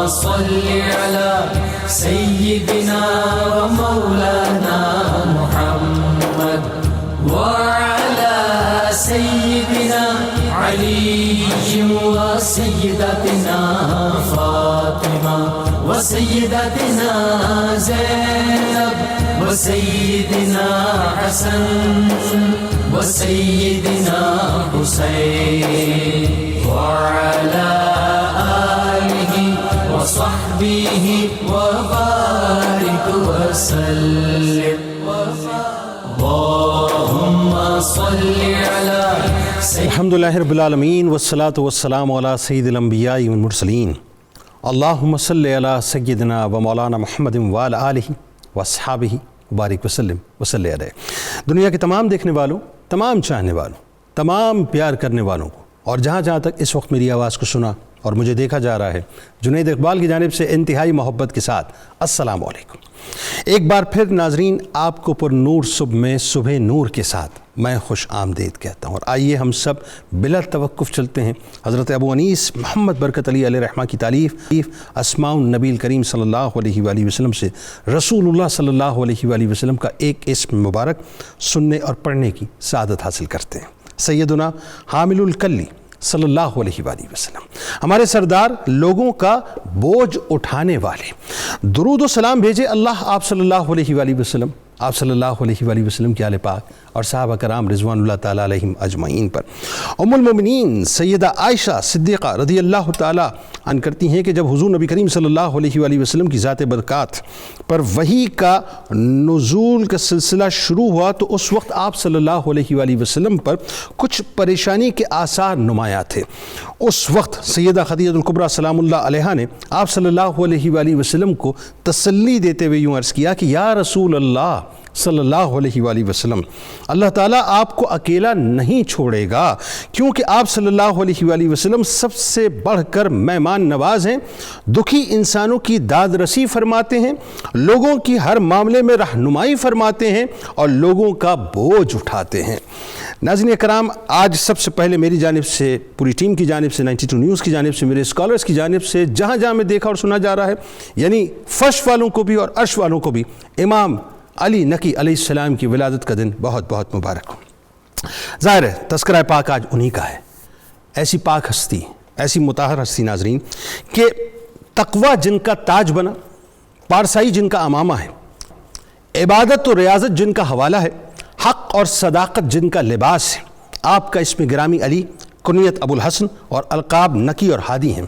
صل على سيدنا ومولانا محمد وعلى سيدنا علي وسيدتنا فاطمة وسيدتنا زينب وسيدنا حسن وسيدنا حسين وعلى آله وصحبه وبارك وسلم اللهم صل على الحمدللہ رب العالمین والصلاة والسلام علی سید الانبیاء والمرسلین اللہم صلی علی سیدنا و مولانا محمد وعلی آلہ واصحابہ وبارک وسلم وصلی علیہ۔ دنیا کے تمام دیکھنے والوں، تمام چاہنے والوں، تمام پیار کرنے والوں کو، اور جہاں جہاں تک اس وقت میری آواز کو سنا اور مجھے دیکھا جا رہا ہے، جنید اقبال کی جانب سے انتہائی محبت کے ساتھ السلام علیکم۔ ایک بار پھر ناظرین، آپ کو پر نور صبح میں صبح نور کے ساتھ میں خوش آمدید کہتا ہوں، اور آئیے ہم سب بلا توقف چلتے ہیں حضرت ابو انیس محمد برکت علی علیہ رحمہ کی تعلیف اسماء النبی کریم صلی اللہ علیہ وآلہ وسلم سے رسول اللہ صلی اللہ علیہ وآلہ وسلم کا ایک اسم مبارک سننے اور پڑھنے کی سعادت حاصل کرتے ہیں۔ سیدنا حامل الکلی صلی اللہ علیہ وآلہ وسلم، ہمارے سردار، لوگوں کا بوجھ اٹھانے والے، درود و سلام بھیجے اللہ آپ صلی اللہ علیہ وآلہ وسلم، آپ صلی اللہ علیہ وآلہ وسلم کے آل پاک اور صحابہ کرام رضوان اللہ تعالیٰ علیہم اجمعین پر۔ ام المومنین سیدہ عائشہ صدیقہ رضی اللہ تعالیٰ عنہ کرتی ہیں کہ جب حضور نبی کریم صلی اللہ علیہ وآلہ وسلم کی ذات برکات پر وحی کا نزول کا سلسلہ شروع ہوا تو اس وقت آپ صلی اللہ علیہ وآلہ وسلم پر کچھ پریشانی کے آثار نمایاں تھے۔ اس وقت سیدہ خدیجہ الکبریٰ سلام اللہ علیہا نے آپ صلی اللہ علیہ وآلہ وسلم کو تسلی دیتے ہوئے یوں عرض کیا کہ یا رسول اللہ صلی اللہ علیہ وآلہ وسلم، اللہ تعالیٰ آپ کو اکیلا نہیں چھوڑے گا، کیونکہ آپ صلی اللہ علیہ وآلہ وسلم سب سے بڑھ کر مہمان نواز ہیں، دکھی انسانوں کی داد رسی فرماتے ہیں، لوگوں کی ہر معاملے میں رہنمائی فرماتے ہیں اور لوگوں کا بوجھ اٹھاتے ہیں۔ ناظرین کرام، آج سب سے پہلے میری جانب سے، پوری ٹیم کی جانب سے، 92 نیوز کی جانب سے، میرے اسکالرز کی جانب سے، جہاں جہاں میں دیکھا اور سنا جا رہا ہے، یعنی فرش والوں کو بھی اور عرش والوں کو بھی امام علی نقی علیہ السلام کی ولادت کا دن بہت بہت مبارک ہو۔ ظاہر ہے تذکرہ پاک آج انہی کا ہے، ایسی پاک ہستی، ایسی مطہر ہستی ناظرین کہ تقوی جن کا تاج بنا، پارسائی جن کا امامہ ہے، عبادت و ریاضت جن کا حوالہ ہے، حق اور صداقت جن کا لباس ہے۔ آپ کا اسم گرامی علی، کنیت ابو الحسن اور القاب نقی اور ہادی ہیں۔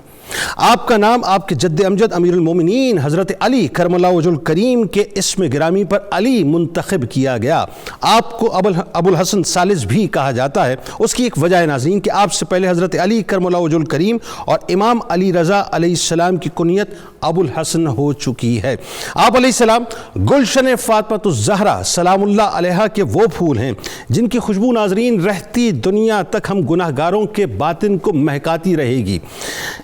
آپ کا نام آپ کے جد امجد امیر المومنین حضرت علی کرم اللہ وجہ الکریم کے اسم گرامی پر علی منتخب کیا گیا۔ آپ کو ابو الحسن ثالث بھی کہا جاتا ہے۔ اس کی ایک وجہ ہے ناظرین کہ آپ سے پہلے حضرت علی کرم اللہ وجہ الکریم اور امام علی رضا علیہ السلام کی کنیت ابو الحسن ہو چکی ہے۔ آپ علیہ السلام گلشن فاطمۃ الزہرا سلام اللہ علیہا کے وہ پھول ہیں جن کی خوشبو ناظرین رہتی دنیا تک ہم گناہگاروں کے باطن کو مہکاتی رہے گی،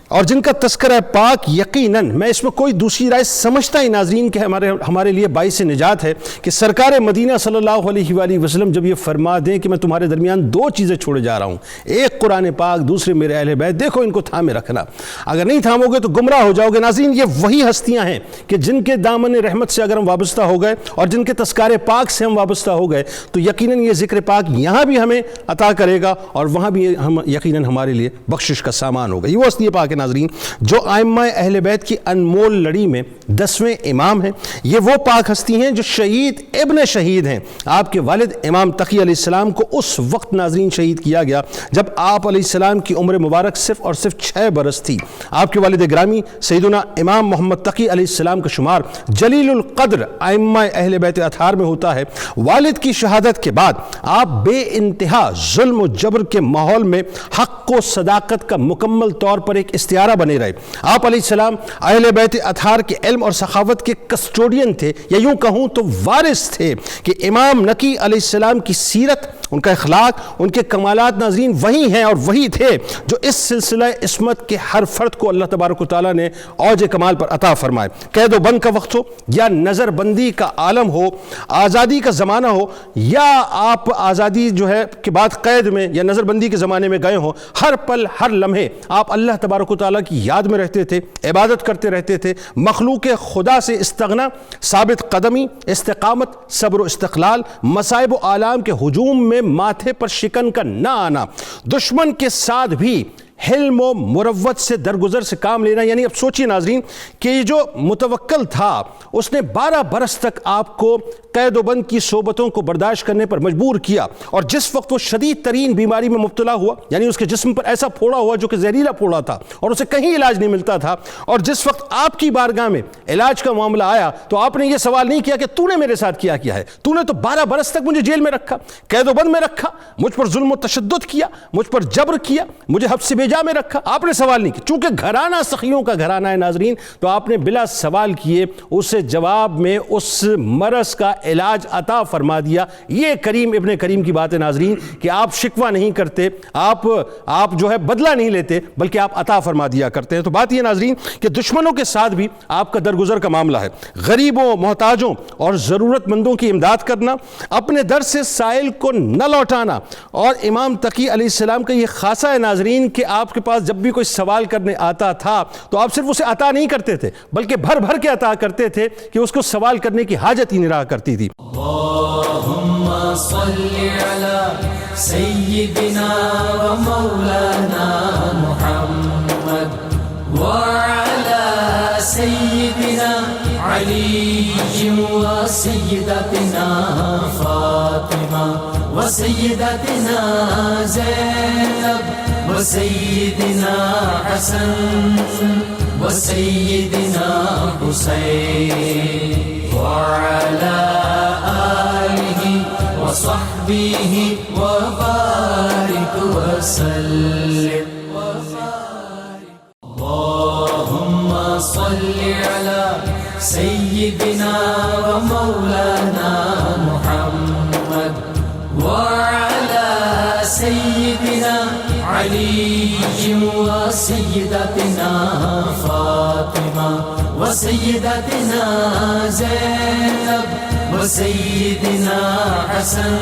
اور جن کا تذکرہ پاک یقیناً میں اس میں کوئی دوسری رائے سمجھتا ہی ناظرین کہ ہمارے لیے باعث نجات ہے کہ سرکار مدینہ صلی اللہ علیہ وآلہ وسلم جب یہ فرما دیں کہ میں تمہارے درمیان دو چیزیں چھوڑے جا رہا ہوں، ایک قرآن پاک، دوسرے میرے اہل بیت، دیکھو ان کو تھامے رکھنا، اگر نہیں تھامو گے تو گمراہ ہو جاؤ گے۔ ناظرین یہ وہی ہستیاں ہیں کہ جن کے دامن رحمت سے اگر ہم وابستہ ہو گئے اور جن کے تذکار پاک سے ہم وابستہ ہو گئے تو یقیناً یہ ذکر پاک یہاں بھی ہمیں عطا کرے گا اور وہاں بھی ہم یقیناً ہمارے لیے بخشش کا سامان ہوگا۔ یہ وہ ہستی پاک ہے ناظرین جو ائمہ اہل بیت کی انمول لڑی میں 10ویں امام ہیں۔ یہ وہ پاک ہستی ہیں جو شہید ابن شہید ہیں۔ آپ کے والد امام تقی علیہ السلام کو اس وقت ناظرین شہید کیا گیا جب آپ علیہ السلام کی عمر مبارک صرف اور صرف 6 برس تھی۔ آپ کے والد گرامی سیدنا امام محمد تقی علیہ السلام کا شمار جلیل القدر ائمہ اہل بیت اطہار میں ہوتا ہے۔ والد کی شہادت کے بعد آپ بے انتہا ظلم و جبر کے ماحول میں حق و صداقت کا مکمل طور پر ایک استعارہ بنے رہے۔ آپ علیہ السلام اہل بیت اطہار کے علم اور سخاوت کے کسٹوڈین تھے، یا یوں کہوں تو وارث تھے کہ امام نقی علیہ السلام کی سیرت، ان کا اخلاق، ان کے کمالات ناظرین وہی ہیں اور وہی تھے جو اس سلسلہ عصمت کے ہر فرد کو اللہ تبارک و تعالیٰ نے اوج کمال پر عطا فرمائے۔ قید و بند کا وقت ہو یا نظر بندی کا عالم ہو، آزادی کا زمانہ ہو یا آپ آزادی جو ہے کے بعد قید میں یا نظر بندی کے زمانے میں گئے ہوں، ہر پل ہر لمحے آپ اللہ تبارک و تعالیٰ کی یاد میں رہتے تھے، عبادت کرتے رہتے تھے، مخلوق خدا سے استغنا، ثابت قدمی، استقامت، صبر و استقلال، مصائب و آلام کے ہجوم میں ماتھے پر شکن کا نہ آنا، دشمن کے ساتھ بھی حلم و مروت سے درگزر سے کام لینا. یعنی اب سوچیے ناظرین کہ یہ جو متوکل تھا اس نے 12 برس تک آپ کو قید و بند کی صحبتوں کو برداشت کرنے پر مجبور کیا، اور جس وقت وہ شدید ترین بیماری میں مبتلا ہوا، یعنی اس کے جسم پر ایسا پھوڑا ہوا جو کہ زہریلا پھوڑا تھا اور اسے کہیں علاج نہیں ملتا تھا، اور جس وقت آپ کی بارگاہ میں علاج کا معاملہ آیا تو آپ نے یہ سوال نہیں کیا کہ تو نے میرے ساتھ کیا ہے، تو نے تو 12 برس تک مجھے جیل میں رکھا، قید و بند میں رکھا، مجھ پر ظلم و تشدد کیا، مجھ پر جبر کیا، مجھے حبس بیجا میں رکھا. آپ نے سوال نہیں کیا، چونکہ گھرانہ سخیوں کا گھرانہ ہے ناظرین، تو آپ نے بلا سوال کیے اسے جواب میں اس مرض کا علاج عطا فرما دیا. یہ کریم ابن کریم کی بات ہے ناظرین کہ آپ شکوہ نہیں کرتے، آپ جو ہے بدلہ نہیں لیتے، بلکہ آپ عطا فرما دیا کرتے ہیں. تو بات یہ ناظرین کہ دشمنوں کے ساتھ بھی آپ کا درگزر کا معاملہ ہے، غریبوں، محتاجوں اور ضرورت مندوں کی امداد کرنا، اپنے در سے سائل کو نہ لوٹانا. اور امام تقی علیہ السلام کا یہ خاصہ ہے ناظرین کہ آپ کے پاس جب بھی کوئی سوال کرنے آتا تھا تو آپ صرف اسے عطا نہیں کرتے تھے بلکہ بھر بھر کے عطا کرتے تھے کہ اس کو سوال کرنے کی حاجت ہی نہیں رہا کرتی تھی. اللهم صل على سيدنا ومولانا محمد وعلى سيدنا علي وسيدتنا فاطمة وسيدتنا زينب وسيدنا حسن وسيدنا حسين وعلى آله وصحبه وبارك وسلم. اللهم صل على سيدنا ومولانا محمد وعلى سيدنا علي وسيدتنا فاطمة وسيدتنا زينب وسيدنا حسن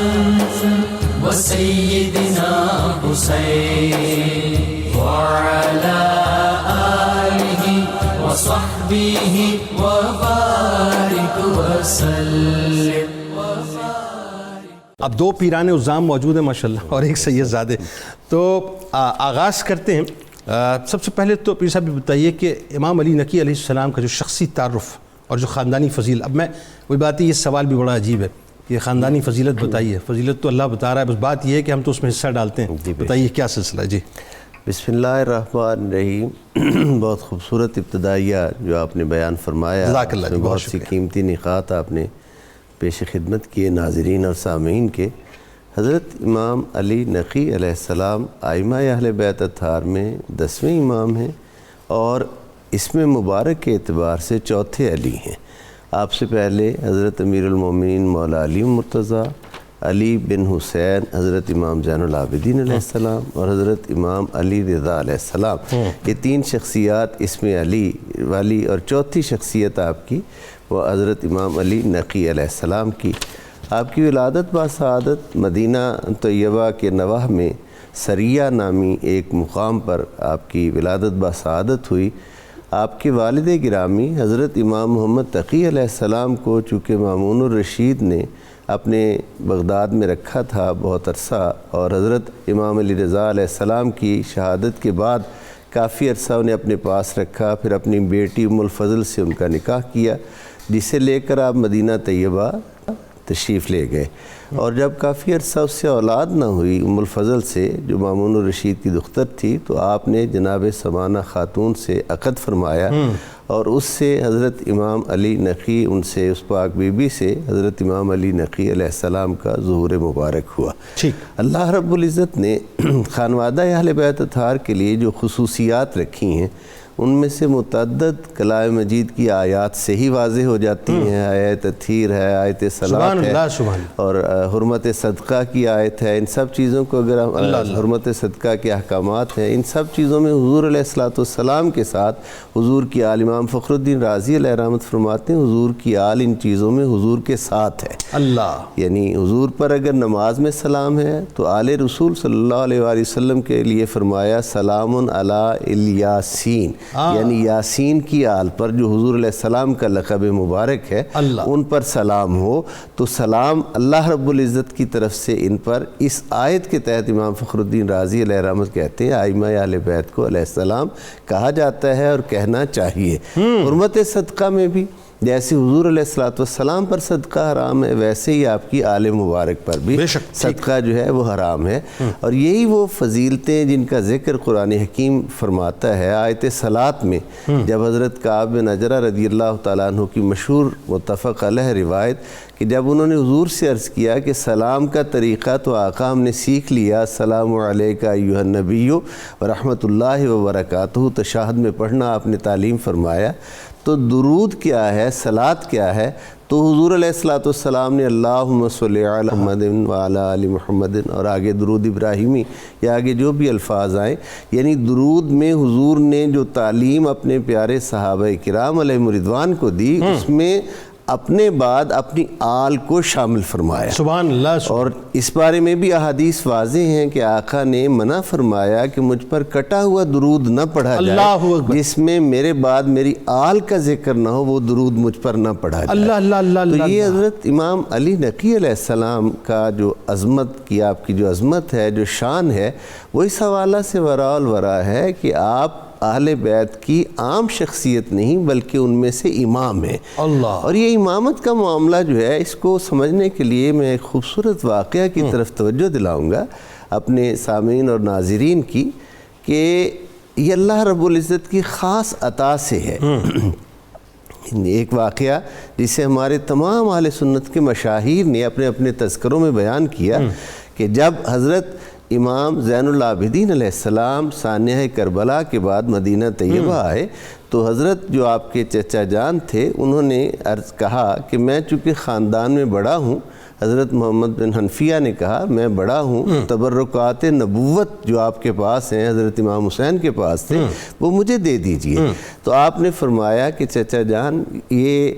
وسيدنا حسين وعلى آله وصحبه وبارك وسلم. اب 2 پیران عظام موجود ہیں ماشاءاللہ اور ایک سید زادے، تو آغاز کرتے ہیں. سب سے پہلے تو پیر صاحب بتائیے کہ امام علی نقی علیہ السلام کا جو شخصی تعارف اور جو خاندانی فضیلت، اب میں وہی بات ہے، یہ سوال بھی بڑا عجیب ہے کہ خاندانی فضیلت بتائیے، فضیلت تو اللہ بتا رہا ہے، بس بات یہ ہے کہ ہم تو اس میں حصہ ڈالتے ہیں. بتائیے کیا سلسلہ ہے. جی بسم اللہ الرحمن الرحیم. بہت خوبصورت ابتدائیہ جو آپ نے بیان فرمایا، جزاک اللہ جی، بہت سی قیمتی نکات آپ نے پیش خدمت کیے ناظرین اور سامعین کے. حضرت امام علی نقی علیہ السلام ائمہ اہل بیت اطہار میں 10ویں امام ہیں اور اسم مبارک کے اعتبار سے 4تھے علی ہیں. آپ سے پہلے حضرت امیر المومنین مولا علی مرتضیٰ، علی بن حسین، حضرت امام زین العابدین علیہ السلام اور حضرت امام علی رضا علیہ السلام. یہ 3 شخصیات اسم علی والی، اور 4تھی شخصیت آپ کی وہ حضرت امام علی نقی علیہ السلام کی. آپ کی ولادت باسعادت مدینہ طیبہ کے نواح میں سریہ نامی ایک مقام پر آپ کی ولادت باسعادت ہوئی. آپ کے والد گرامی حضرت امام محمد تقی علیہ السلام کو چونکہ مامون الرشید نے اپنے بغداد میں رکھا تھا بہت عرصہ، اور حضرت امام علی رضا علیہ السلام کی شہادت کے بعد کافی عرصہ انہیں اپنے پاس رکھا. پھر اپنی بیٹی ام الفضل سے ان کا نکاح کیا، جسے لے کر آپ مدینہ طیبہ تشریف لے گئے. اور جب کافی عرصہ اس سے اولاد نہ ہوئی ام الفضل سے جو مامون الرشید کی دختر تھی، تو آپ نے جناب سمانہ خاتون سے عقد فرمایا اور اس سے حضرت امام علی نقی، ان سے اس پاک بی بی سے حضرت امام علی نقی علیہ السلام کا ظہور مبارک ہوا. اللہ رب العزت نے خانوادہ اہل بیت اطہار کے لیے جو خصوصیات رکھی ہیں ان میں سے متعدد کلام مجید کی آیات سے ہی واضح ہو جاتی ہیں. آیت تطہیر ہے, آیت صلاۃ ہے, اور حرمت صدقہ کی آیت ہے. ان سب چیزوں کو اگر حرمت صدقہ کے احکامات ہیں, ان سب چیزوں میں حضور علیہ الصلوۃ والسلام کے ساتھ حضور کی آل. امام فخر الدین رازی علیہ رحمت فرماتے ہیں حضور کی آل ان چیزوں میں حضور کے ساتھ ہے. اللہ, یعنی حضور پر اگر نماز میں سلام ہے تو آل رسول صلی اللہ علیہ وآلہ وسلم کے لیے فرمایا سلام علی الیاسین, یعنی یاسین کی آل پر جو حضور علیہ السلام کا لقب مبارک ہے ان پر سلام ہو. تو سلام اللہ رب العزت کی طرف سے ان پر اس آیت کے تحت امام فخر الدین رازی علیہ رحمت کہتے ہیں ائمہ اہل بیت کو علیہ السلام کہا جاتا ہے اور کہنا چاہیے. حرمت صدقہ میں بھی جیسے حضور علیہ الصلوۃ والسلام پر صدقہ حرام ہے, ویسے ہی آپ کی آل مبارک پر بھی صدقہ جو ہے وہ حرام ہے. اور یہی وہ فضیلتیں جن کا ذکر قرآن حکیم فرماتا ہے. آیت صلاۃ میں جب حضرت کعب بن عجرہ رضی اللہ تعالیٰ عنہ کی مشہور متفق علیہ روایت کہ جب انہوں نے حضور سے عرض کیا کہ سلام کا طریقہ تو آقا ہم نے سیکھ لیا, السلام علیکہ ایھا النبی ورحمۃ اللہ وبرکاتہ, تشہد میں پڑھنا آپ نے تعلیم فرمایا, تو درود کیا ہے, صلاۃ کیا ہے؟ تو حضور علیہ الصلوۃ والسلام نے اللہم صلی علی محمد وعلی آل محمد اور آگے درود ابراہیمی یا آگے جو بھی الفاظ آئیں, یعنی درود میں حضور نے جو تعلیم اپنے پیارے صحابہ کرام علیہم رضوان کو دی اس میں اپنے بعد اپنی آل کو شامل فرمایا. سبحان اللہ. اور اس بارے میں بھی احادیث واضح ہیں کہ آقا نے منع فرمایا کہ مجھ پر کٹا ہوا درود نہ پڑھا جائے جس میں میرے بعد میری آل کا ذکر نہ ہو, وہ درود مجھ پر نہ پڑھا جائے. اللہ اللہ اللہ. تو یہ حضرت امام علی نقی علیہ السلام کا جو عظمت کی, آپ کی جو عظمت ہے, جو شان ہے, وہ اس حوالہ سے وراء الورا ہے کہ آپ اہل بیت کی عام شخصیت نہیں بلکہ ان میں سے امام ہیں. اللہ. اور یہ امامت کا معاملہ جو ہے اس کو سمجھنے کے لیے میں ایک خوبصورت واقعہ کی طرف توجہ دلاؤں گا اپنے سامعین اور ناظرین کی, کہ یہ اللہ رب العزت کی خاص عطا سے ہے. ایک واقعہ جسے ہمارے تمام اہل سنت کے مشاہیر نے اپنے اپنے تذکروں میں بیان کیا کہ جب حضرت امام زین العابدین علیہ السلام سانحہ کربلا کے بعد مدینہ طیبہ آئے تو حضرت جو آپ کے چچا جان تھے انہوں نے عرض کہا کہ میں چونکہ خاندان میں بڑا ہوں, حضرت محمد بن حنفیہ نے کہا میں بڑا ہوں, تبرکات نبوت جو آپ کے پاس ہیں حضرت امام حسین کے پاس تھے وہ مجھے دے دیجئے. تو آپ نے فرمایا کہ چچا جان یہ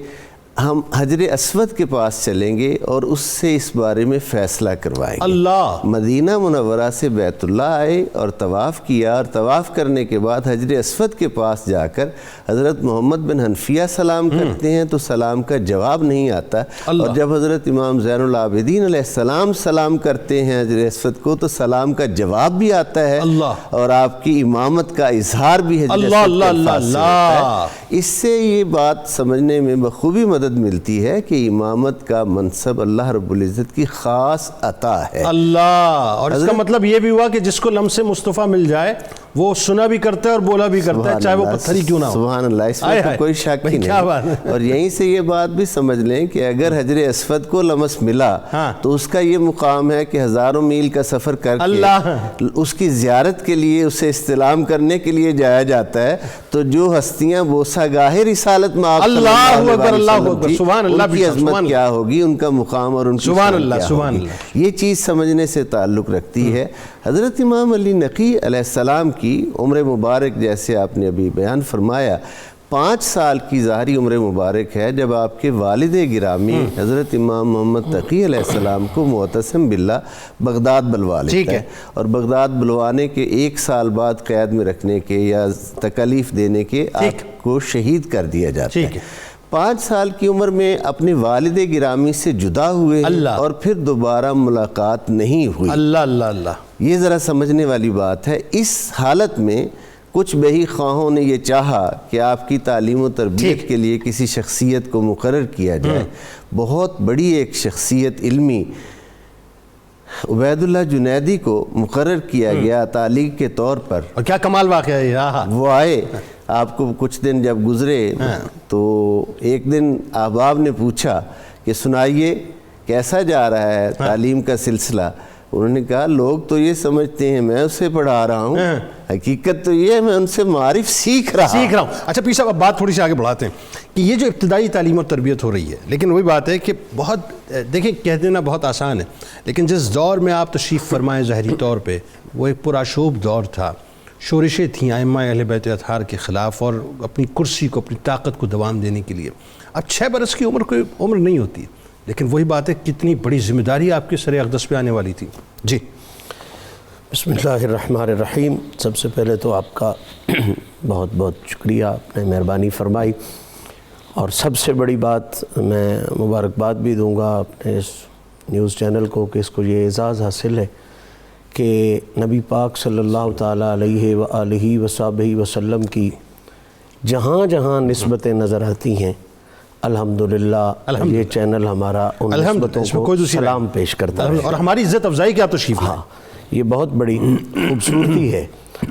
ہم حجر اسود کے پاس چلیں گے اور اس سے اس بارے میں فیصلہ کروائیں گے. اللہ. مدینہ منورہ سے بیت اللہ آئے اور طواف کیا, اور طواف کرنے کے بعد حجر اسود کے پاس جا کر حضرت محمد بن حنفیہ سلام کرتے ہیں تو سلام کا جواب نہیں آتا, اور جب حضرت امام زین العابدین علیہ السلام سلام کرتے ہیں حجر اسود کو تو سلام کا جواب بھی آتا ہے, اور آپ کی امامت کا اظہار بھی حجر اسود کے پاس سے ہوتا ہے. اس سے یہ بات سمجھنے میں بخوبی مدد ملتی ہے کہ امامت کا منصب اللہ رب العزت کی خاص عطا ہے. اللہ. اور اس کا مطلب یہ بھی ہوا کہ جس کو لمس مصطفیٰ مل جائے وہ سنا بھی کرتا ہے اور بولا بھی کرتا ہے, چاہے وہ پتھر ہی کیوں نہ ہو. سبحان اللہ. اس میں تو کوئی شک ہی نہیں. اور یہیں سے یہ بات بھی سمجھ لیں کہ اگر حجر اسود کو لمس ملا تو اس کا یہ مقام ہے کہ ہزاروں میل کا سفر کر کے اس کی زیارت کے لیے, اسے استلام کرنے کے لیے جایا جاتا ہے. تو جو ہستیاں بوسہ گاہ رسالت میں آپ اللہ اکبر اللہ اکبر سبحان اللہ, ان کی عظمت کیا ہوگی, ان کا مقام اور ان کی شان کیا ہوگی, یہ چیز سمجھنے سے تعلق رکھتی ہے. حضرت امام علی نقی علیہ السلام کی عمر مبارک جیسے آپ نے ابھی بیان فرمایا 5 سال کی ظاہری عمر مبارک ہے جب آپ کے والد گرامی حضرت امام محمد تقی علیہ السلام کو معتصم باللہ بغداد بلوا لیتا ہے, اور بغداد بلوانے کے 1 سال بعد قید میں رکھنے کے یا تکلیف دینے کے آپ کو شہید کر دیا جاتا ہے. 5 سال کی عمر میں اپنے والد گرامی سے جدا ہوئے اور پھر دوبارہ ملاقات نہیں ہوئی. اللہ اللہ اللہ. یہ ذرا سمجھنے والی بات ہے. اس حالت میں کچھ بہی خواہوں نے یہ چاہا کہ آپ کی تعلیم و تربیت کے لیے کسی شخصیت کو مقرر کیا جائے. بہت بڑی ایک شخصیت علمی عبید اللہ جنیدی کو مقرر کیا گیا تعلیق کے طور پر. اور کیا کمال واقعہ ہے. وہ آئے, آپ کو کچھ دن جب گزرے تو ایک دن احباب نے پوچھا کہ سنائیے کیسا جا رہا ہے تعلیم کا سلسلہ. انہوں نے کہا لوگ تو یہ سمجھتے ہیں میں اسے پڑھا رہا ہوں، حقیقت تو یہ ہے میں ان سے معارف سیکھ رہا ہوں۔ اچھا پیر صاحب اب بات تھوڑی سی آگے بڑھاتے ہیں کہ یہ جو ابتدائی تعلیم و تربیت ہو رہی ہے، لیکن وہی بات ہے کہ بہت دیکھیں کہہ دینا بہت آسان ہے، لیکن جس دور میں آپ تشریف فرمائیں ظاہری طور پہ وہ ایک پرآشوب دور تھا، شورشیں تھیں ائمہ اہل بیت اطہار کے خلاف اور اپنی کرسی کو اپنی طاقت کو دوام دینے کے لیے۔ اب 6 برس کی عمر کوئی عمر نہیں ہوتی، لیکن وہی بات ہے کتنی بڑی ذمہ داری آپ کے سر اقدس پہ آنے والی تھی۔ جی بسم اللہ الرحمن الرحیم۔ سب سے پہلے تو آپ کا بہت بہت شکریہ، آپ نے مہربانی فرمائی، اور سب سے بڑی بات میں مبارکباد بھی دوں گا اپنے اس نیوز چینل کو کہ اس کو یہ اعزاز حاصل ہے کہ نبی پاک صلی اللہ تعالیٰ علیہ وآلہ وصحبہ وسلم کی جہاں جہاں نسبتیں نظر آتی ہیں الحمدللہ یہ چینل ہمارا ان نسبتوں کو سلام پیش کرتا ہے، اور ہماری عزت افزائی کی آپ تشریف لائیں۔ یہ بہت بڑی خوبصورتی ہے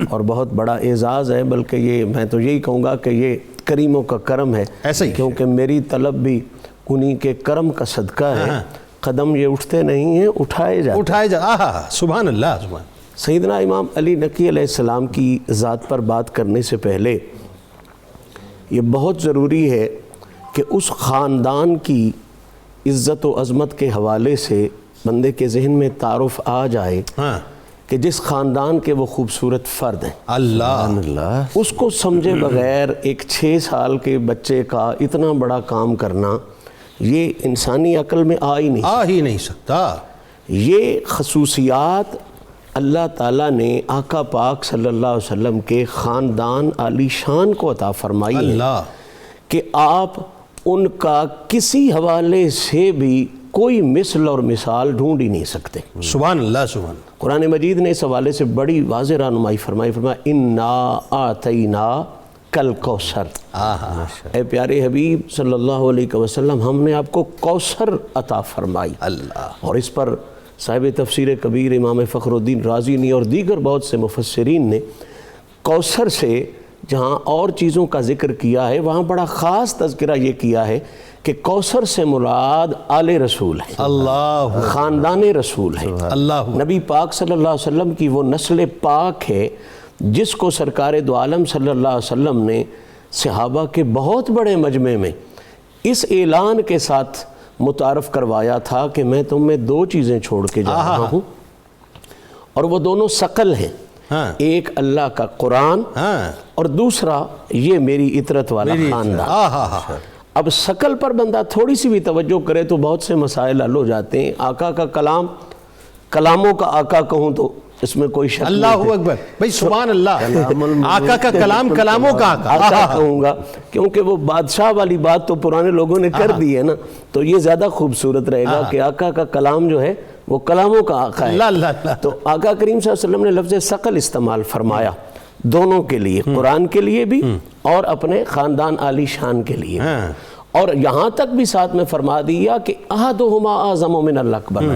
اور بہت بڑا اعزاز ہے، بلکہ یہ میں تو یہی کہوں گا کہ یہ کریموں کا کرم ہے، ایسا ہی کیونکہ میری طلب بھی انہی کے کرم کا صدقہ ہے۔ قدم یہ اٹھتے نہیں ہیں، اٹھائے جاتے۔ سبحان اللہ سبحان۔ سیدنا امام علی نقی علیہ السلام کی ذات پر بات کرنے سے پہلے یہ بہت ضروری ہے کہ اس خاندان کی عزت و عظمت کے حوالے سے بندے کے ذہن میں تعارف آ جائے کہ جس خاندان کے وہ خوبصورت فرد ہیں، اللہ اس کو سمجھے بغیر ایک 6 سال کے بچے کا اتنا بڑا کام کرنا یہ انسانی عقل میں آ ہی نہیں سکتا۔ یہ خصوصیات اللہ تعالیٰ نے آقا پاک صلی اللہ علیہ وسلم کے خاندان عالی شان کو عطا فرمائی ہے کہ آپ ان کا کسی حوالے سے بھی کوئی مثل اور مثال ڈھونڈ ہی نہیں سکتے۔ سبحان اللہ سبحان۔ قرآن مجید نے اس حوالے سے بڑی واضح رہنمائی فرمائی، اِنَّا أَعْطَيْنَا کَالْکَوْثَرَ۔ اے پیارے حبیب صلی اللہ علیہ وسلم ہم نے آپ کو کوثر عطا فرمائی۔ اور اس پر صاحب تفسیر کبیر امام فخر الدین رازی نے اور دیگر بہت سے مفسرین نے کوثر سے جہاں اور چیزوں کا ذکر کیا ہے وہاں بڑا خاص تذکرہ یہ کیا ہے کہ کوثر سے مراد آل رسول ہے، خاندان رسول ہے، نبی پاک صلی اللہ علیہ وسلم کی وہ نسل پاک ہے جس کو سرکار دو عالم صلی اللہ علیہ وسلم نے صحابہ کے بہت بڑے مجمع میں اس اعلان کے ساتھ متعارف کروایا تھا کہ میں تم میں 2 چیزیں چھوڑ کے جا رہا ہوں اور وہ دونوں ثقل ہیں، ایک اللہ کا قرآن اور دوسرا یہ میری اطرت والا خاندان۔ اب ثقل پر بندہ تھوڑی سی بھی توجہ کرے تو بہت سے مسائل حل ہو جاتے ہیں۔ آقا کا کلام، کلاموں کا آقا کہوں تو اس میں کوئی شک نہیں ہے۔ اللہ اکبر بھائی سبحان اللہ، آقا کا کلام کلاموں کا آقا کہوں گا کیونکہ وہ بادشاہ والی بات تو پرانے لوگوں نے کر دی ہے نا، تو یہ زیادہ خوبصورت رہے گا کہ آقا کا کلام جو ہے وہ کلاموں کا آقا ہے۔ تو آقا کریم صلی اللہ علیہ وسلم نے لفظ ثقل استعمال فرمایا دونوں کے لیے، قرآن کے لیے بھی اور اپنے خاندان عالی شان کے لیے، اور یہاں تک بھی ساتھ میں فرما دیا کہ احدہما اعظم من الاکبر۔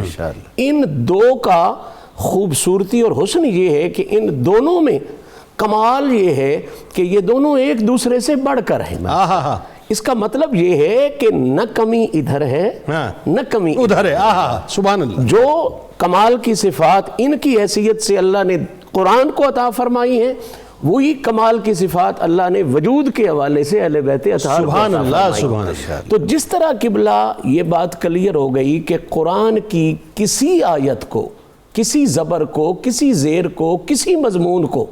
ان 2 کا خوبصورتی اور حسن یہ ہے کہ ان دونوں میں کمال یہ ہے کہ یہ دونوں ایک دوسرے سے بڑھ کر ہیں۔ اس کا مطلب یہ ہے کہ نہ کمی ادھر ہے نہ کمی ادھر ہے۔ سبحان اللہ۔ جو کمال کی صفات ان کی حیثیت سے اللہ نے قرآن کو عطا فرمائی ہیں وہی کمال کی صفات اللہ نے وجود کے حوالے سے اہل بیت اطہار کو عطا فرمائی۔ تو جس طرح قبلہ یہ بات کلیئر ہو گئی کہ قرآن کی کسی آیت کو، کسی زبر کو، کسی زیر کو، کسی مضمون کو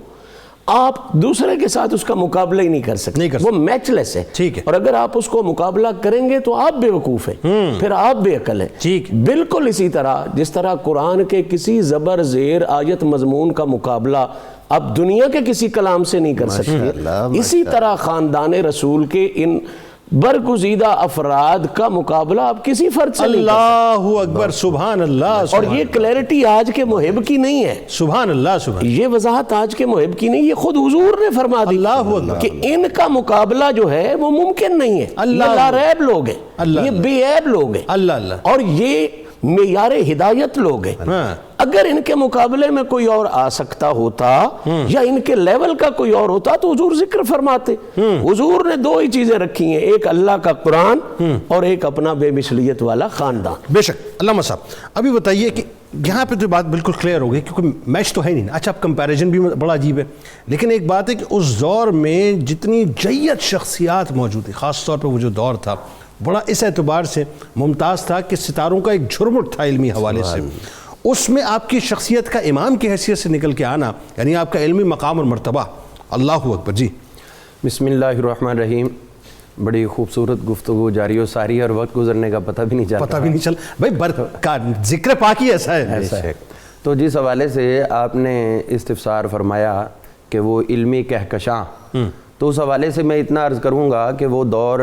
آپ دوسرے کے ساتھ اس کا مقابلہ ہی نہیں کر سکتے، وہ میچ لیس ہے۔ اور اگر آپ اس کو مقابلہ کریں گے تو آپ بے وقوف ہیں، پھر آپ بے عقل ہیں۔ بالکل اسی طرح جس طرح قرآن کے کسی زبر زیر آیت مضمون کا مقابلہ آپ دنیا کے کسی کلام سے نہیں کر سکتے، اسی طرح خاندان رسول کے ان برگزیدہ افراد کا مقابلہ آپ کسی فرد سے نہیں کر سکتے۔ اللہ اکبر سبحان اللہ۔ اور یہ کلیرٹی آج کے محب کی نہیں ہے، سبحان اللہ سبحان۔ یہ وضاحت آج کے محب کی نہیں، یہ خود حضور نے فرما دی کہ ان کا مقابلہ جو ہے وہ ممکن نہیں ہے، یہ لاریب لوگ ہیں، یہ بے عیب لوگ ہیں، اور یہ معیار ہدایت لوگ ہیں۔ اگر ان کے مقابلے میں کوئی اور آ سکتا ہوتا یا ان کے لیول کا کوئی اور ہوتا تو حضور ذکر فرماتے۔ حضور نے 2 ہی چیزیں رکھی ہیں، ایک اللہ کا قرآن اور ایک اپنا بے مثلیت والا خاندان۔ بے شک۔ علامہ صاحب ابھی بتائیے کہ یہاں پہ تو بات بالکل کلیئر ہو گئی کیونکہ میچ تو ہے نہیں. اچھا اب کمپیریزن بھی بڑا عجیب ہے, لیکن ایک بات ہے کہ اس دور میں جتنی جید شخصیات موجود تھی, خاص طور پہ وہ جو دور تھا بڑا اس اعتبار سے ممتاز تھا کہ ستاروں کا ایک جھرمٹ تھا علمی حوالے سے. اس میں آپ کی شخصیت کا امام کی حیثیت سے نکل کے آنا, یعنی آپ کا علمی مقام اور مرتبہ. اللہ اکبر. جی بسم اللہ الرحمن الرحیم. بڑی خوبصورت گفتگو جاری و ساری ہے اور وقت گزرنے کا پتہ بھی نہیں چلتا. پتہ بھی نہیں چل بھائی, برکات ذکر پاکی ایسا ہے. تو جس حوالے سے آپ نے استفسار فرمایا کہ وہ علمی کہکشاں, تو اس حوالے سے میں اتنا عرض کروں گا کہ وہ دور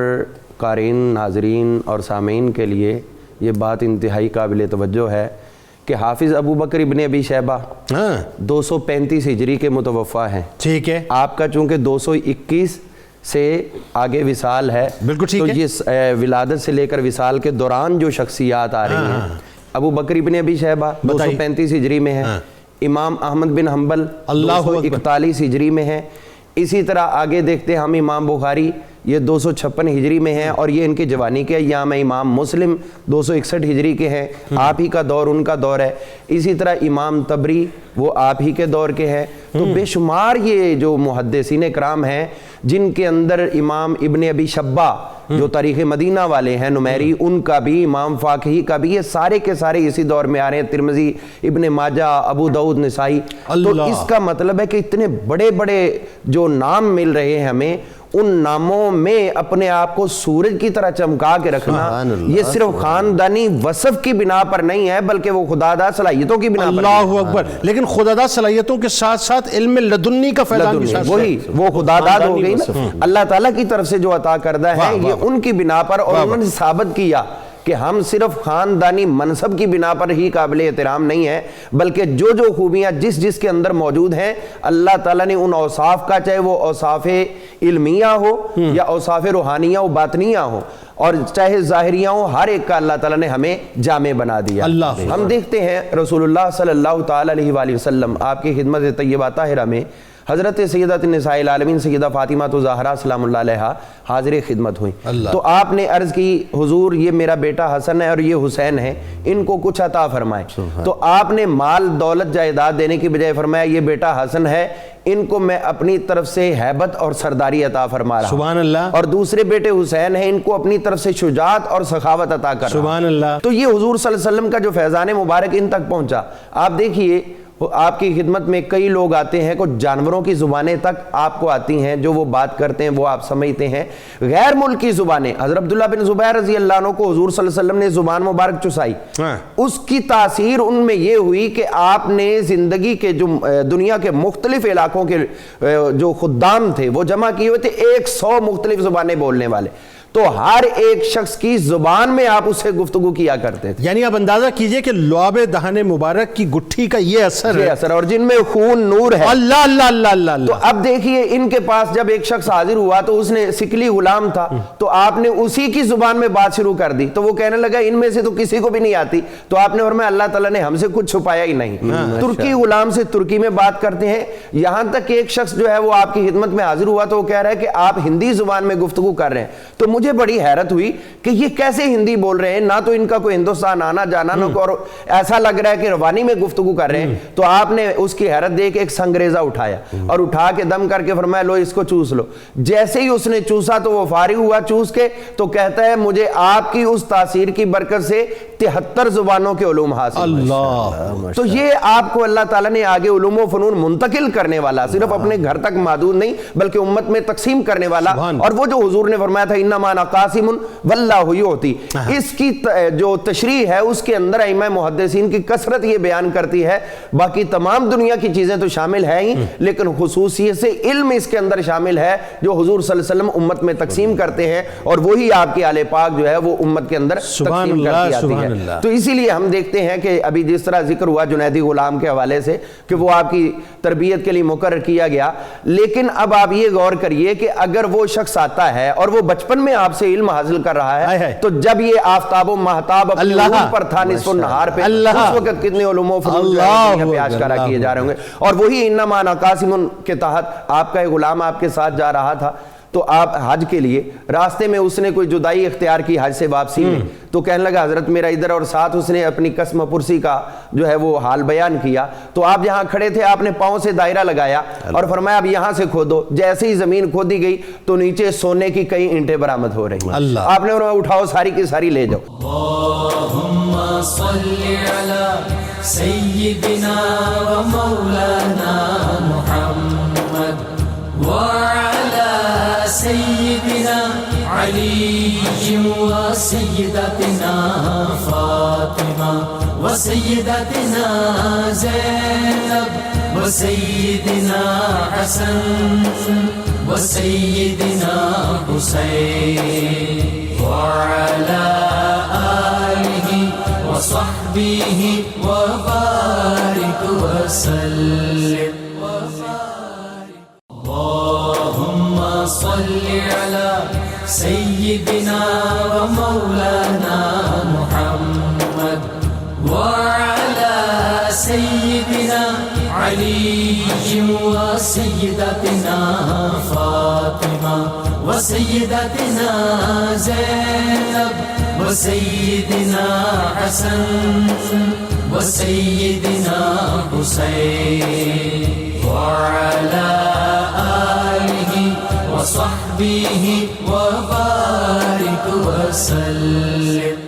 قارئین, ناظرین اور سامعین کے لیے یہ بات انتہائی قابل توجہ ہے کہ حافظ ابو بکر ابن ابی شیبہ 235 ہجری کے متوفا ہیں. ٹھیک ہے. آپ کا چونکہ 221 سے آگے وصال ہے, بالکل ٹھیک ہے. تو یہ ولادت سے لے کر وصال کے دوران جو شخصیات آ رہی ہیں, ابو بکر ابن ابی شیبہ 235 ہجری میں ہے, امام احمد بن حنبل 241 ہجری میں ہے. اسی طرح آگے دیکھتے ہیں ہم امام بخاری, یہ 256 ہجری میں ہیں اور یہ ان کے جوانی کے ایام ہے. امام مسلم 261 ہجری کے ہیں, آپ ہی کا دور ان کا دور ہے. اسی طرح امام طبری وہ آپ ہی کے دور کے ہیں. تو بے شمار یہ جو محدثین کرام ہیں جن کے اندر امام ابن ابی شبہ جو تاریخ مدینہ والے ہیں نمیری, ان کا بھی, امام فاقہی کا بھی, یہ سارے کے سارے اسی دور میں آ رہے ہیں. ترمذی, ابن ماجہ, ابو داؤد, نسائی. تو اس کا مطلب ہے کہ اتنے بڑے بڑے جو نام مل رہے ہیں ہمیں, ان ناموں میں اپنے آپ کو سورج کی طرح چمکا کے رکھنا یہ صرف خاندانی وصف کی بنا پر نہیں ہے بلکہ وہ خداداد صلاحیتوں کی بنا پر. اللہ اکبر. لیکن خداداد صلاحیتوں کے ساتھ ساتھ علم لدنی کا فیضان بھی ساتھ, وہی وہ خداداد ہو گئی نا, اللہ تعالیٰ کی طرف سے جو عطا کردہ ہے یہ ان کی بنا پر, اور انہوں نے ثابت کیا کہ ہم صرف خاندانی منصب کی بنا پر ہی قابل احترام نہیں ہے بلکہ جو جو خوبیاں جس کے اندر موجود ہیں اللہ تعالیٰ نے ان اوصاف کا, چاہے وہ اوصاف علمیہ ہو یا اوصاف روحانیہ و باطنیہ ہو اور چاہے ظاہریہ ہو, ہر ایک کا اللہ تعالیٰ نے ہمیں جامع بنا دیا. ہم دیکھتے ہیں رسول اللہ صلی اللہ تعالیٰ علیہ وآلہ وسلم آپ کی خدمت طیبہ طاہرہ میں حضرت سیدۃ النساء العالمین سیدہ فاطمہ الزہرا سلام اللہ علیہا حاضر خدمت ہوئی. تو آپ نے عرض کی حضور یہ میرا بیٹا حسن ہے اور یہ حسین ہے, ان کو کچھ عطا فرمائے. تو آپ نے مال دولت جائیداد دینے کی بجائے فرمایا یہ بیٹا حسن ہے, ان کو میں اپنی طرف سے ہیبت اور سرداری عطا فرما رہا ہوں. سبحان اللہ. اور دوسرے بیٹے حسین ہیں, ان کو اپنی طرف سے شجاعت اور سخاوت عطا کر رہا ہوں. سبحان اللہ. تو یہ حضور صلی اللہ علیہ وسلم کا جو فیضان مبارک ان تک پہنچا. آپ دیکھیے آپ کی خدمت میں کئی لوگ آتے ہیں, کچھ جانوروں کی زبانیں تک آپ کو آتی ہیں, جو وہ بات کرتے ہیں وہ آپ سمجھتے ہیں. غیر ملکی زبانیں, حضرت عبداللہ بن زبیر رضی اللہ عنہ کو حضور صلی اللہ علیہ وسلم نے زبان مبارک چسائی. اس کی تاثیر ان میں یہ ہوئی کہ آپ نے زندگی کے جو دنیا کے مختلف علاقوں کے جو خدام تھے وہ جمع کیے ہوئے تھے 100 مختلف زبانیں بولنے والے. تو ہر ایک شخص کی زبان میں آپ اس سے گفتگو کیا کرتے تھے. یعنی آپ اندازہ کیجئے کہ لعاب دہن مبارک کی گٹھی کا یہ اثر ہے, اور جن میں خون نور ہے. اللہ اللہ اللہ اللہ. تو اب دیکھیے ان کے پاس جب ایک شخص حاضر ہوا تو اس نے سکلی غلام تھا, تو آپ نے اسی کی زبان میں بات شروع کر دی. تو وہ کہنے لگا ان میں سے تو کسی کو بھی نہیں آتی. تو آپ نے فرمایا اللہ تعالیٰ نے ہم سے کچھ چھپایا ہی نہیں. ترکی غلام سے ترکی میں بات کرتے ہیں, یہاں تک ایک شخص جو ہے وہ آپ کی خدمت میں حاضر ہوا تو وہ کہہ رہا ہے کہ آپ ہندی زبان میں گفتگو کر رہے ہیں. تو مجھے بڑی حیرت ہوئی کہ یہ کیسے ہندی بول رہے ہیں, نہ تو ان کا کوئی ہندوستان آنا جانا, نہ اور ایسا لگ رہا ہے کہ روانی میں گفتگو کر رہے ہیں. تو آپ نے اس کی حیرت دیکھ ایک سنگریزہ اٹھایا اور اٹھا کے دم کر کے فرمایا لو اس کو چوس لو. جیسے ہی اس نے چوسا تو وہ فارغ ہوا چوس کے, تو کہتا ہے مجھے آپ کی اس تاثیر کی برکت سے 73 زبانوں کے علوم حاصل. اللہ. تو یہ آپ کو اللہ تعالیٰ نے آگے علوم و فنون منتقل کرنے والا, صرف اپنے گھر تک محدود نہیں بلکہ امت میں تقسیم کرنے والا. اور وہ جو حضور نے فرمایا تھا انما انا قاسم واللہ یعطی, اس کی جو تشریح ہے اس کے اندر ائمہ محدثین کی کثرت یہ بیان کرتی ہے. باقی تمام دنیا کی چیزیں تو شامل ہیں ہی, لیکن خصوصیت سے علم اس کے اندر شامل ہے جو حضور صلی اللہ علیہ وسلم امت میں تقسیم کرتے ہیں, اور وہی آپ کی آل پاک جو ہے وہ امت کے اندر تقسیم کرتی آتی ہے. تو اسی لیے ہم دیکھتے ہیں کہ ابھی جس طرح ذکر ہوا جنیدی غلام کے حوالے سے کہ وہ آپ کی تربیت کے لیے مقرر کیا گیا, لیکن اب آپ یہ غور کریے کہ اگر وہ شخص آتا ہے اور وہ بچپن میں آپ سے علم حاصل کر رہا ہے, تو جب یہ آفتاب و مہتاب اپنے عروج پر تھا نصف النہار پہ, اس وقت کتنے علوم و فنون پہ آشکارا کیے جا رہے ہوں گے. اور وہی انما انا قاسم کے تحت آپ کا ایک غلام آپ کے ساتھ جا رہا تھا, تو آپ حج کے لیے راستے میں اس نے کوئی جدائی اختیار کی حج سے واپسی میں، تو کہنے لگا حضرت میرا ادھر، اور ساتھ اس نے اپنی قسم پرسی کا جو ہے وہ حال بیان کیا. تو آپ جہاں کھڑے تھے آپ نے پاؤں سے دائرہ لگایا اور فرمایا اب یہاں سے کھودو. جیسے ہی زمین کھودی گئی تو نیچے سونے کی کئی اینٹیں برآمد ہو رہی. آپ نے فرمایا اٹھاؤ ساری کی ساری لے جاؤ. اللهم صل على سيدنا ومولانا محمد وعلى سيدنا علي وسيدتنا فاطمة وسيدتنا زينب وسيدنا حسن وسيدنا حسين وعلى آله وصحبه وبارك وسلم. اللهم صل على سيدنا ومولانا محمد وعلى سيدنا علي وسيدتنا فاطمة وسيدتنا زينب وسيدنا حسن وسيدنا حسين وعلى آله وصحبه وبارك وسلم.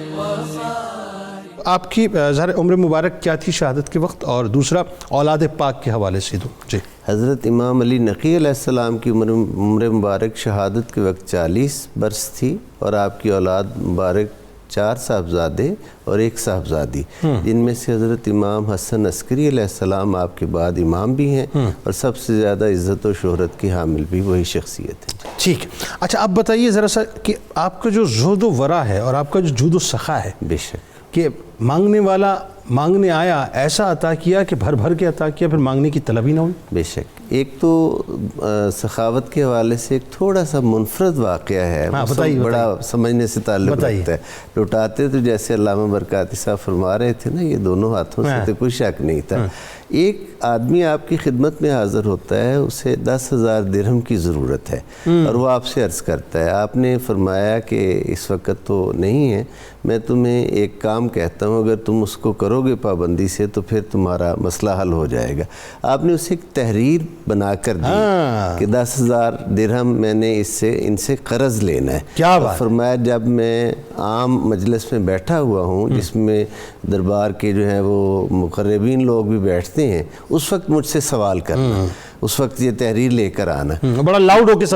آپ کی ظاہر عمر مبارک کیا تھی شہادت کے وقت، اور دوسرا اولاد پاک کے حوالے سے دو. جی. حضرت امام علی نقی علیہ السلام کی عمر مبارک شہادت کے وقت 40 برس تھی، اور آپ کی اولاد مبارک 4 صاحبزادے اور 1 صاحبزادی، جن میں سے حضرت امام حسن عسکری علیہ السلام آپ کے بعد امام بھی ہیں، اور سب سے زیادہ عزت و شہرت کی حامل بھی وہی شخصیت ہے. ٹھیک. اچھا اب بتائیے ذرا سا کہ آپ کا جو زہد و ورع ہے اور آپ کا جو جود و سخا ہے، بے شک کہ مانگنے والا مانگنے آیا ایسا عطا کیا کہ بھر بھر کے عطا کیا، پھر مانگنے کی طلب ہی نہ ہوئی. بے شک. ایک تو سخاوت کے حوالے سے ایک تھوڑا سا منفرد واقعہ ہے، بڑا سمجھنے سے تعلق رکھتا ہے. لٹاتے تو جیسے علامہ برکاتی صاحب فرما رہے تھے نا، یہ دونوں ہاتھوں سے تو کوئی شک نہیں تھا. ایک آدمی آپ کی خدمت میں حاضر ہوتا ہے، اسے 10,000 درہم کی ضرورت ہے، اور وہ آپ سے عرض کرتا ہے. آپ نے فرمایا کہ اس وقت تو نہیں ہے، میں تمہیں ایک کام کہتا ہوں، اگر تم اس کو کرو گے پابندی سے تو پھر تمہارا مسئلہ حل ہو جائے گا. آپ نے اسے ایک تحریر بنا کر دی کہ 10,000 درہم میں نے ان سے قرض لینا ہے. کیا بات. فرمایا جب میں عام مجلس میں بیٹھا ہوا ہوں، جس میں دربار کے جو ہیں وہ مقربین لوگ بھی بیٹھتے ہیں، اس وقت مجھ سے سوال کرنا، اس وقت یہ تحریر لے کر آنا. بڑا لاؤڈ ہو کے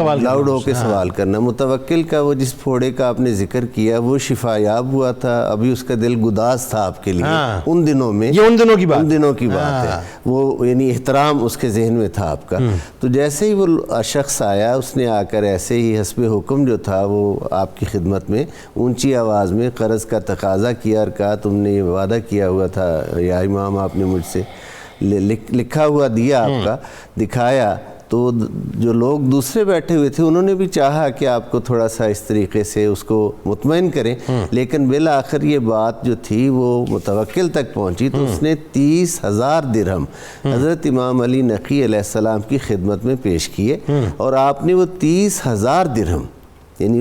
سوال کرنا. متوکل کا وہ جس پھوڑے کا آپ نے ذکر کیا وہ شفا یاب ہوا تھا، ابھی اس کا دل گداز تھا آپ کے لیے ان دنوں میں. یہ ان دنوں کی بات ہے. وہ یعنی احترام اس کے ذہن میں تھا آپ کا. تو جیسے ہی وہ شخص آیا، اس نے آ کر ایسے ہی حسب حکم جو تھا وہ آپ کی خدمت میں اونچی آواز میں قرض کا تقاضا کیا، اور کہا تم نے یہ وعدہ کیا ہوا تھا یا امام، آپ نے مجھ سے لکھا ہوا دیا، آپ کا دکھایا. تو جو لوگ دوسرے بیٹھے ہوئے تھے انہوں نے بھی چاہا کہ آپ کو تھوڑا سا اس طریقے سے اس کو مطمئن کریں، لیکن بالآخر یہ بات جو تھی وہ متوکل تک پہنچی. تو اس نے 30,000 درہم حضرت امام علی نقی علیہ السلام کی خدمت میں پیش کیے، اور آپ نے وہ 30,000 درہم، یعنی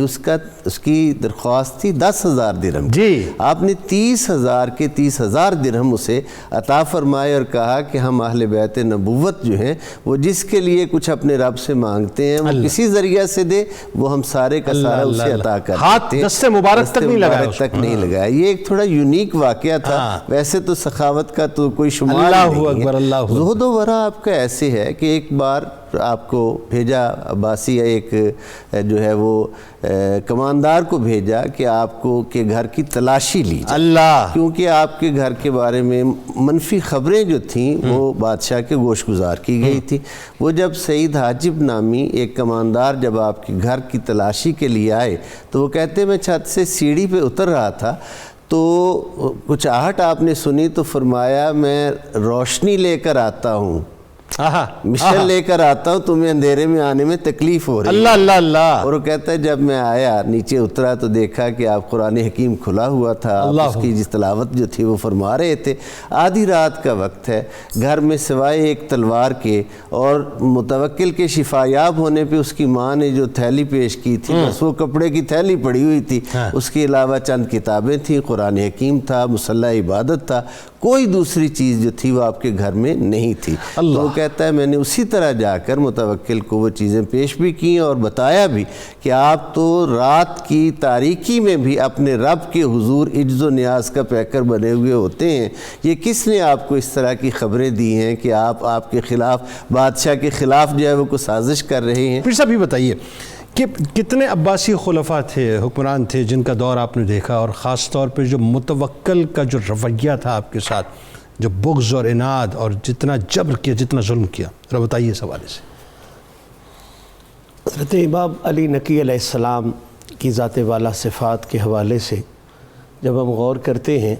اس کی درخواست تھی 10,000 درہم، جی آپ نے 30,000 کے 30,000 درہم اسے عطا فرمائے، اور کہا کہ ہم اہل بیت نبوت جو ہیں وہ جس کے لیے کچھ اپنے رب سے مانگتے ہیں وہ کسی ذریعہ سے دے، وہ ہم سارے کا سارا اسے عطا کرتے ہیں. ہاتھ دست مبارک تک نہیں لگایا. یہ ایک تھوڑا یونیک واقعہ تھا. ویسے تو سخاوت کا تو کوئی شمار نہیں ہے. زہد و ورع آپ کا ایسے ہے کہ ایک بار آپ کو بھیجا عباسی، ایک جو ہے وہ کماندار کو بھیجا کہ آپ کو کے گھر کی تلاشی لی جائے، کیونکہ آپ کے گھر کے بارے میں منفی خبریں جو تھیں وہ بادشاہ کے گوش گزار کی گئی تھی. وہ جب سعید حاجب نامی ایک کماندار جب آپ کے گھر کی تلاشی کے لیے آئے تو وہ کہتے میں چھت سے سیڑھی پہ اتر رہا تھا تو کچھ آہٹ آپ نے سنی، تو فرمایا میں روشنی لے کر آتا ہوں. مشن لے کر آتا ہوں، تمہیں اندھیرے میں آنے میں تکلیف ہو رہی ہے۔ اللہ اللہ اللہ۔ اور وہ کہتا ہے جب میں آیا نیچے اترا تو دیکھا کہ آپ قرآن حکیم کھلا ہوا تھا، اس کی جس تلاوت جو تھی وہ فرما رہے تھے۔ آدھی رات کا وقت ہے، گھر میں سوائے ایک تلوار کے اور متوکل کے شفا یاب ہونے پہ اس کی ماں نے جو تھیلی پیش کی تھی بس وہ کپڑے کی تھیلی پڑی ہوئی تھی، اس کے علاوہ چند کتابیں تھیں، قرآن حکیم تھا، مصلی عبادت تھا، کوئی دوسری چیز جو تھی وہ آپ کے گھر میں نہیں تھی۔ تو وہ کہتا ہے میں نے اسی طرح جا کر متوکل کو وہ چیزیں پیش بھی کی اور بتایا بھی کہ آپ تو رات کی تاریکی میں بھی اپنے رب کے حضور عجز و نیاز کا پیکر بنے ہوئے ہوتے ہیں۔ یہ کس نے آپ کو اس طرح کی خبریں دی ہیں کہ آپ کے خلاف، بادشاہ کے خلاف جو ہے وہ کوئی سازش کر رہے ہیں؟ پھر صاحب یہ بتائیے کہ کتنے عباسی خلفاء تھے، حکمران تھے جن کا دور آپ نے دیکھا، اور خاص طور پہ جو متوکل کا جو رویہ تھا آپ کے ساتھ، جو بغض اور عناد اور جتنا جبر کیا، جتنا ظلم کیا، ذرا بتائیے اس حوالے سے۔ حضرت امام علی نقی علیہ السلام کی ذات والا صفات کے حوالے سے جب ہم غور کرتے ہیں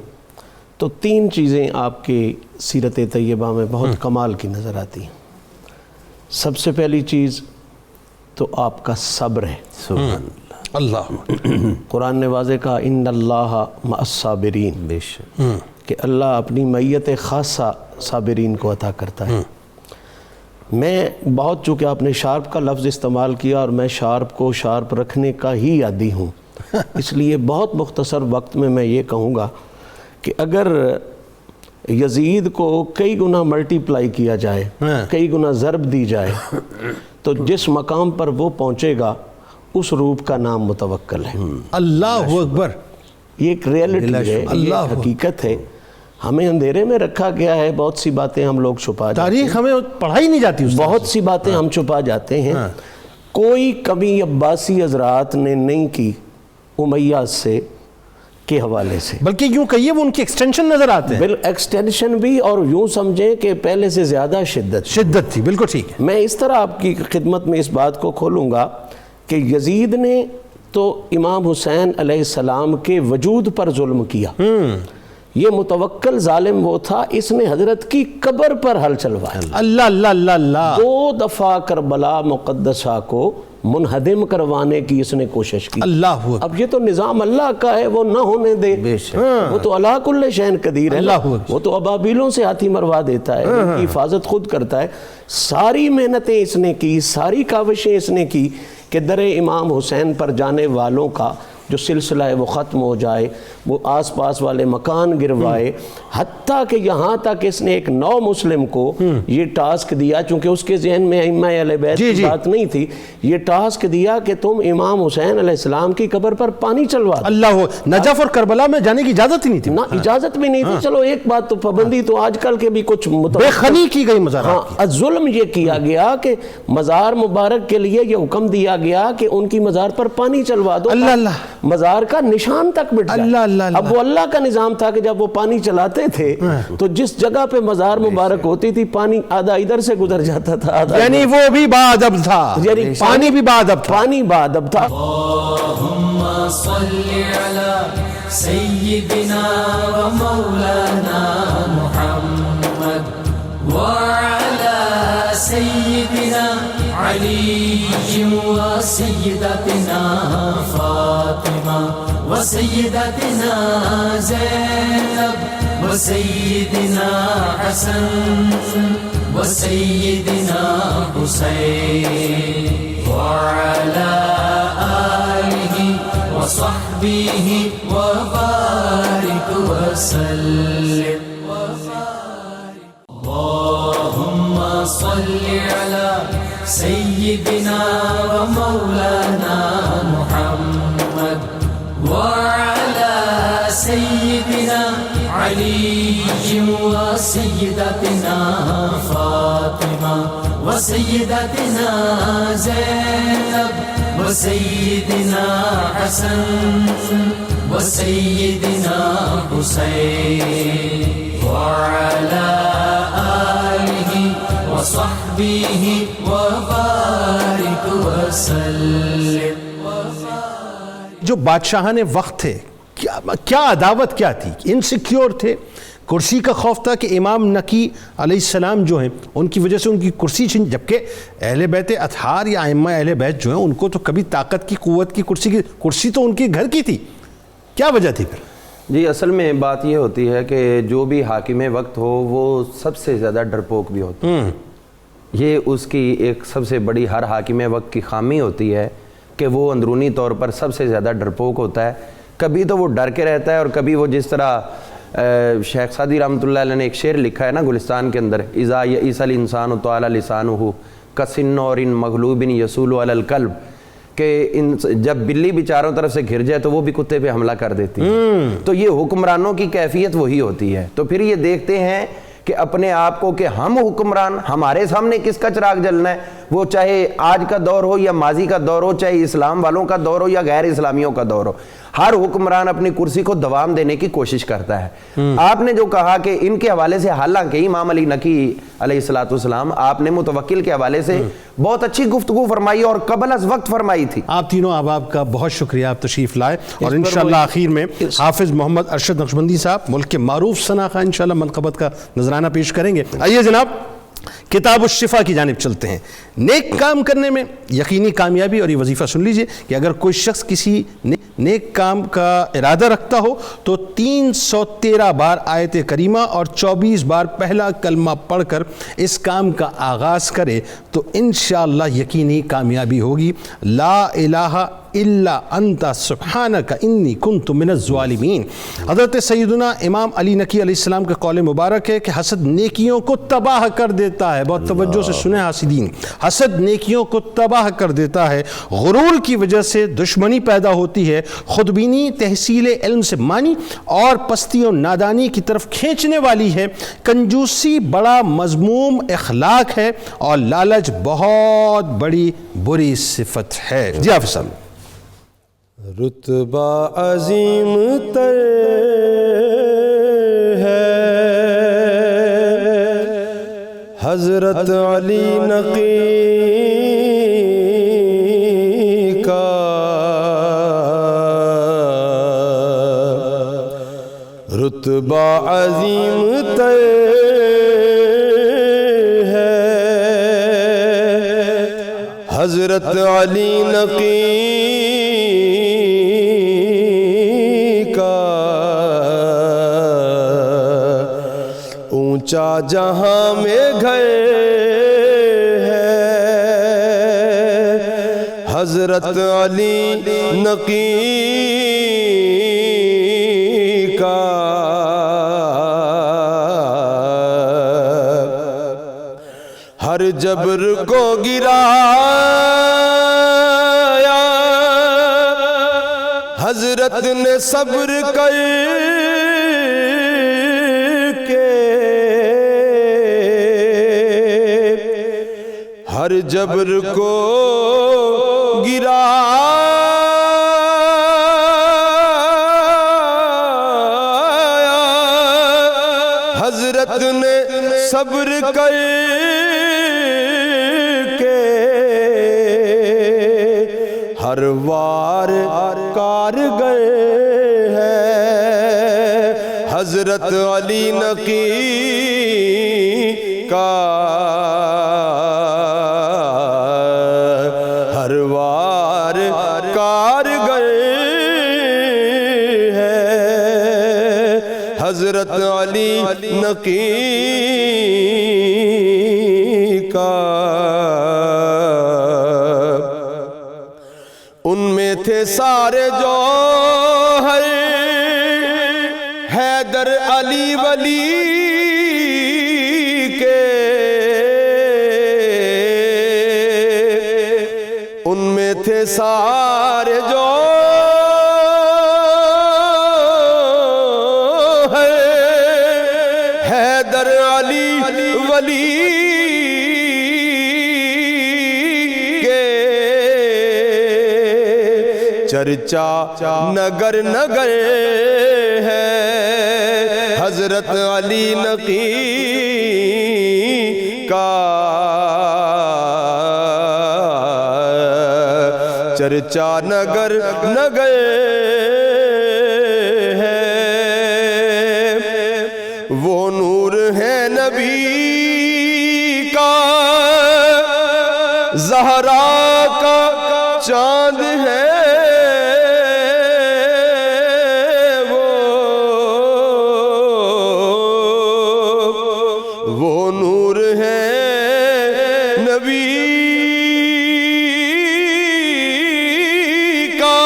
تو تین چیزیں آپ کی سیرت طیبہ میں بہت کمال کی نظر آتی ہیں۔ سب سے پہلی چیز تو آپ کا صبر ہے۔ سبحان اللہ۔ قرآن نے واضح کہا ان اللہ مع الصابرین، بے شک، کہ اللہ اپنی معیت خاصہ صابرین کو عطا کرتا ہے۔ میں بہت، چونکہ آپ نے شارپ کا لفظ استعمال کیا اور میں شارپ کو شارپ رکھنے کا ہی عادی ہوں، اس لیے بہت مختصر وقت میں یہ کہوں گا کہ اگر یزید کو کئی گنا ملٹی پلائی کیا جائے، کئی گنا ضرب دی جائے، تو جس مقام پر وہ پہنچے گا اس روپ کا نام متوکل ہے۔ اللہ اکبر۔ یہ ایک ریئلٹی ہے، یہ حقیقت ہے۔ ہمیں اندھیرے میں رکھا گیا ہے، بہت سی باتیں ہم لوگ چھپا جاتے ہیں، تاریخ ہمیں پڑھائی نہیں جاتی، بہت سی باتیں ہم چھپا جاتے ہیں۔ کوئی کمی عباسی حضرات نے نہیں کی امیہ سے کے حوالے سے، بلکہ یوں کہیے وہ ان کی ایکسٹینشن نظر آتے ہیں۔ ایکسٹینشن بھی، اور یوں سمجھیں کہ پہلے سے زیادہ شدت تھی۔ بالکل ٹھیک ہے۔ میں اس طرح آپ کی خدمت میں اس بات کو کھولوں گا کہ یزید نے تو امام حسین علیہ السلام کے وجود پر ظلم کیا۔ یہ متوکل ظالم وہ تھا، اس نے حضرت کی قبر پر حل چلوایا۔ اللہ اللہ اللہ اللہ۔ 2 دفعہ کربلا مقدسہ کو منہدم کروانے کی اس نے کوشش کی۔ اللہ اکبر۔ اب یہ تو نظام اللہ کا ہے، وہ نہ ہونے دے، وہ تو علی کل شیء قدیر ہے، وہ تو ابابیلوں سے ہاتھی مروا دیتا ہے، ان کی حفاظت خود کرتا ہے۔ ساری محنتیں اس نے کی، ساری کاوشیں اس نے کی کہ در امام حسین پر جانے والوں کا جو سلسلہ ہے وہ ختم ہو جائے، وہ آس پاس والے مکان گروائے، حتیٰ کہ یہاں تک اس نے ایک نو مسلم کو یہ ٹاسک دیا، چونکہ اس کے ذہن میں ائمہ اہل بیت کی بات نہیں تھی، یہ ٹاسک دیا کہ تم امام حسین علیہ السلام کی قبر پر پانی چلوا دو۔ اللہ، نجف اور کربلا میں جانے کی اجازت ہی نہیں تھی، نہ اجازت بھی نہیں تھی۔ چلو ایک بات تو پابندی تو آج کل کے بھی کچھ بے خنی کی گئی مزارات کی۔ ظلم یہ کیا گیا کہ مزار مبارک کے لیے یہ حکم دیا گیا کہ ان کی مزار پر پانی چلوا دو، اللہ اللہ، مزار کا نشان تک مٹ جائے۔ اللہ اللہ اللہ۔ اب وہ اللہ کا نظام تھا کہ جب وہ پانی چلاتے تھے تو جس جگہ پہ مزار مبارک ہوتی تھی پانی آدھا ادھر سے گزر جاتا تھا، آدھا یعنی وہ بھی بادب تھا، یعنی پانی بھی بادب تھا، پانی بادب تھا۔ اللهم صل على سيدنا ومولانا محمد وعلى سيدنا علي وسيدتنا فاطمة وسيدتنا زينب وسيدنا حسن وسيدنا حسين وعلى آله وصحبه وبارك وسلم اللهم صل على سيدنا ومولانا محمد وعلى سيدنا علي وسيدتنا فاطمة وسيدتنا زينب وسيدنا حسن وسيدنا حسين وعلى آله وصحبه وبارك وسلم۔ جو بادشاہان وقت تھے، کیا عداوت کیا تھی، انسیکیور تھے، کرسی کا خوف تھا کہ امام نقی علیہ السلام جو ہیں ان کی وجہ سے ان کی کرسی چھن، جبکہ اہل بیت اطہار یا ائمہ اہل بیت جو ہیں ان کو تو کبھی طاقت کی قوت کی کرسی تو ان کے گھر کی تھی، کیا وجہ تھی پھر؟ جی اصل میں بات یہ ہوتی ہے کہ جو بھی حاکم وقت ہو وہ سب سے زیادہ ڈرپوک بھی ہوتا ہے، یہ اس کی ایک سب سے بڑی ہر حاکم وقت کی خامی ہوتی ہے کہ وہ اندرونی طور پر سب سے زیادہ ڈرپوک ہوتا ہے، کبھی تو وہ ڈر کے رہتا ہے اور کبھی وہ جس طرح شیخ سعدی رحمۃ اللہ علیہ نے ایک شعر لکھا ہے نا گلستان کے اندر، اذا یئس الانسان طال لسانہ کسن اور مغلوب یسول علی القلب، کہ جب بلی بھی چاروں طرف سے گھر جائے تو وہ بھی کتے پہ حملہ کر دیتی ہے، تو یہ حکمرانوں کی کیفیت وہی ہوتی ہے۔ تو پھر یہ دیکھتے ہیں کہ اپنے آپ کو کہ ہم حکمران، ہمارے سامنے کس کا چراغ جلنا ہے، وہ چاہے آج کا دور ہو یا ماضی کا دور ہو، چاہے اسلام والوں کا دور ہو یا غیر اسلامیوں کا دور ہو، ہر حکمران اپنی کرسی کو دوام دینے کی کوشش کرتا ہے۔ آپ نے جو کہا کہ ان کے حوالے سے، حالانکہ امام علی نقی علیہ السلام آپ نے متوکل کے حوالے سے بہت اچھی گفتگو فرمائی اور قبل از وقت فرمائی تھی۔ آپ تینوں احباب کا بہت شکریہ، آپ تشریف لائے، اور انشاءاللہ آخر میں حافظ محمد ارشد نقشبندی صاحب ملک کے معروف ثناخوا انشاءاللہ منقبت کا نذرانہ پیش کریں گے۔ آئیے جناب کتاب الشفا کی جانب چلتے ہیں۔ نیک کام کرنے میں یقینی کامیابی، اور یہ وظیفہ سن لیجئے کہ اگر کوئی شخص کسی نیک کام کا ارادہ رکھتا ہو تو 313 بار آیت کریمہ اور 24 بار پہلا کلمہ پڑھ کر اس کام کا آغاز کرے تو انشاءاللہ یقینی کامیابی ہوگی۔ لا الہ الا انت سبحانک انی کنت من الظالمین۔ حضرت سیدنا امام علی نقی علیہ السلام کا قول مبارک ہے کہ حسد نیکیوں کو تباہ کر دیتا ہے۔ بہت توجہ سے سنیں حاسدین، حسد نیکیوں کو تباہ کر دیتا ہے، غرور کی وجہ سے دشمنی پیدا ہوتی ہے، خودبینی تحصیل علم سے مانی اور پستی و نادانی کی طرف کھینچنے والی ہے، کنجوسی بڑا مذموم اخلاق ہے، اور لالچ بہت بڑی بری صفت ہے۔ جی حافظ صاحب۔ رتبہ عظیم تر ہے حضرت علی نقی کا، رتبہ عظیم تر ہے حضرت علی نقی اونچا جہاں میں گھر ہے حضرت علی نقی کا، ہر جبر کو گرایا حضرت نے صبر کر ہر جبر کو گرایا حضرت نے صبر کر کے، ہر وار کارگر ہے حضرت علی نقی کا، ہر وار کارگر ہے حضرت علی نقی کا۔ ان میں تھے سارے جوہر حیدر علی ولی کے، ان میں تھے سارے جوہر حیدر علی ولی کے، چرچا نگر نگر ہے حضرت علی نقی کا، چرچا نگر نگر ہے زہرا کا چاند ہے وہ نور ہے نبی کا،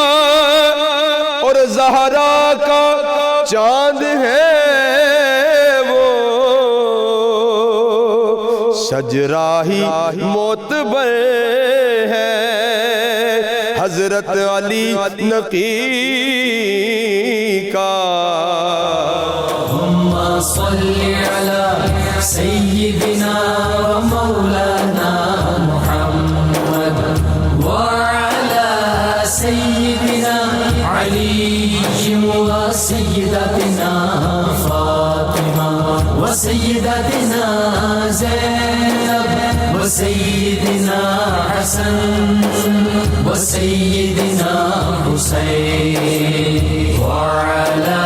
اور زہرا کا چاند ہے وہ شجرہ ہی معتبر ہے حضرت علی نقی کا۔ اللهم صل على سيدنا ومولانا محمد وعلى سيدنا علي وسيدتنا فاطمة وسيدتنا زينب وسيدنا حسن وسيدنا حسين وعلى